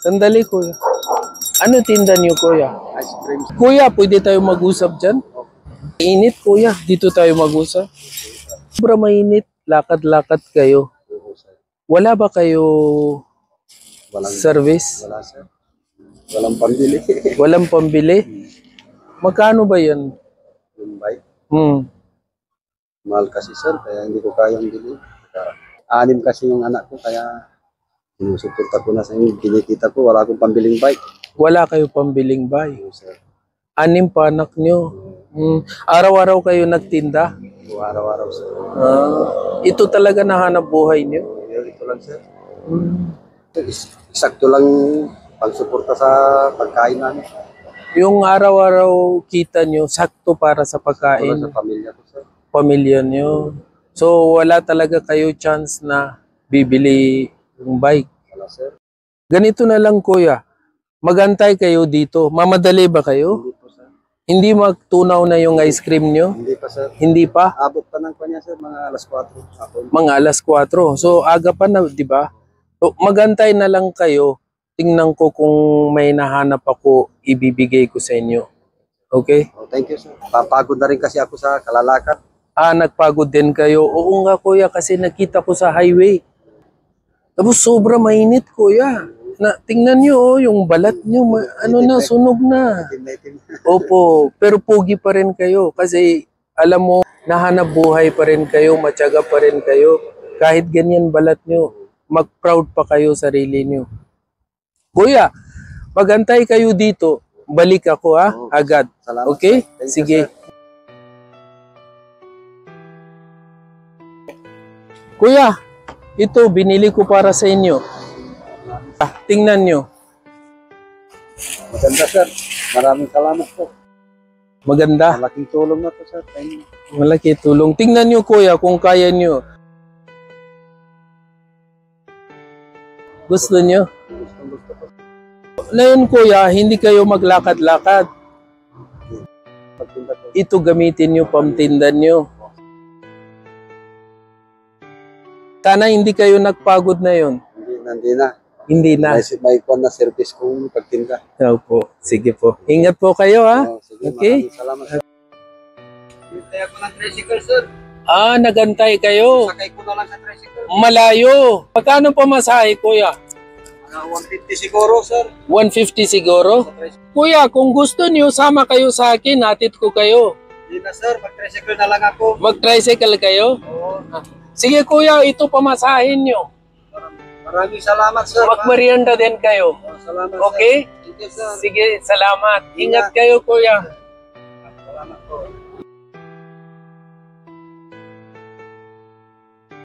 Sandali, kuya. Ano tinda niyo, kuya? Ice cream. Kuya, pwede tayo mag-usap dyan? Mainit, kuya. Dito tayo mag-usap. Sobrang mainit. Lakad-lakad kayo. Wala ba kayo service? Wala, sir. Walang pambili. Walang pambili? Magkano ba yan? Yung bike. Mahal kasi, sir. Kaya hindi ko kayang bili. Anim kasi yung anak ko. Kaya sinusuporta ko na sa inyo. Kinikita ko. Wala akong pambiling bike. Wala kayo pambiling bike? Sir. 6 pa anak nyo. Araw-araw kayo nagtinda? Araw-araw, sir. Ito talaga nahanap buhay nyo? Ito lang, sir. Eksakto lang pagsuporta sa pagkain namin. Yung araw-araw kita nyo, sakto para sa pagkain? Sa pamilya ko, sir. Pamilya nyo. So, wala talaga kayo chance na bibili ng bike? Wala, sir. Ganito na lang, kuya. Magantay kayo dito. Mamadali ba kayo? Hindi po, sir. Hindi magtunaw na yung ice cream nyo? Hindi pa, sir. Hindi pa? Abot pa ng kanya, sir. Mga alas 4. Hapon. Mga alas 4. So, aga pa na, di ba? So, magantay na lang kayo. Tingnan ko kung may nahanap ako, ibibigay ko sa inyo. Okay? Oh, thank you, sir. Papagod na rin kasi ako sa kalalakad. Nagpagod din kayo. Oo nga, kuya, kasi nakita ko sa highway. Tapos sobra mainit, kuya. Tingnan nyo, yung balat nyo, sunog na. Opo, pero pugi pa rin kayo. Kasi, alam mo, nahanap buhay pa rin kayo, matyaga pa rin kayo. Kahit ganyan balat nyo, mag-proud pa kayo sarili nyo. Kuya, magantay kayo dito. Balik ako, agad. Salamat, okay? Sir. Sige. You, Kuya, ito, binili ko para sa inyo. Tingnan nyo. Maganda, sir. Maraming salamat po. Maganda. Malaking tulong na to, sir. Malaki tulong. Tingnan nyo, kuya, kung kaya nyo. Gusto nyo? Gusto po. Ngayon, kuya, hindi kayo maglakad-lakad. Ito gamitin nyo, pamtindan nyo. Sana hindi kayo nagpagod na yon. Hindi na. Hindi na. May kwan na service kung pagtinda. Opo. Sige po. Ingat po kayo, ha? Sige, okay? Salamat, sir. Hintay ako ng tricycle, sir. Nagantay kayo. Sakay ko na lang sa tricycle. Malayo. Magkano pamasahe, kuya? 150 siguro, sir. 150 siguro? Kuya, kung gusto niyo, sama kayo sa akin. Hatid ko kayo. Hindi na, sir. Mag-tricycle na lang ako. Mag-tricycle kayo? Oo. Sige, kuya. Ito pamasahin nyo. Maraming salamat, sir. Mag-merienda din kayo. Salamat, okay? Sir. Thank you, sir. Sige, salamat. Ingat kayo, kuya. Salamat po.